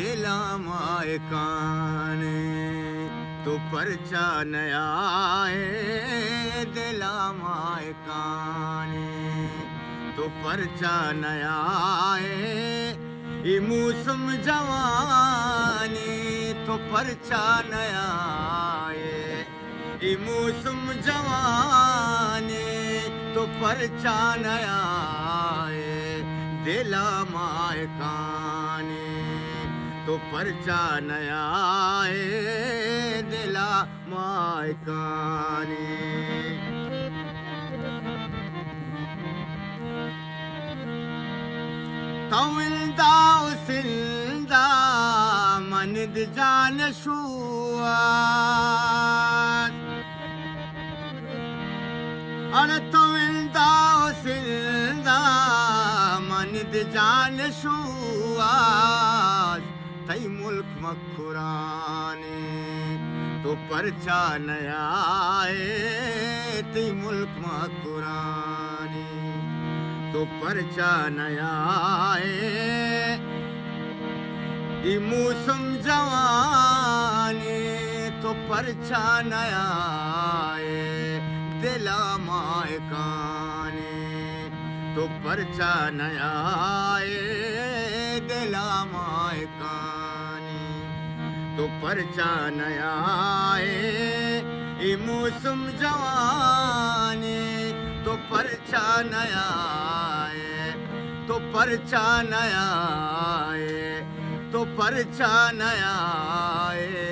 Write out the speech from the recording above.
दिला माए काने तो परचा नया है दिला माए काने तो परचा नया है ये मौसम जवानी तो परचा नया है ये मौसम जवानी तो परचा नया है दिला माए काने तो परचा नया है दिला माए काने तविलदा उसिलदा मनिद जान शुआ अरे तविलदा उसिलदा मनिद जान शुआ तई मुल्क मखुराने तो परचा नया है तई मुल्क मखुराने तो परचा नया है ये मौसम जवानी तो परचा नया है दिला माए काने तो परचा नया है दिला माए काने तो परचा नया है ये मौसम जवानी तो परचा नया है तो परचा नया है तो परचा नया है।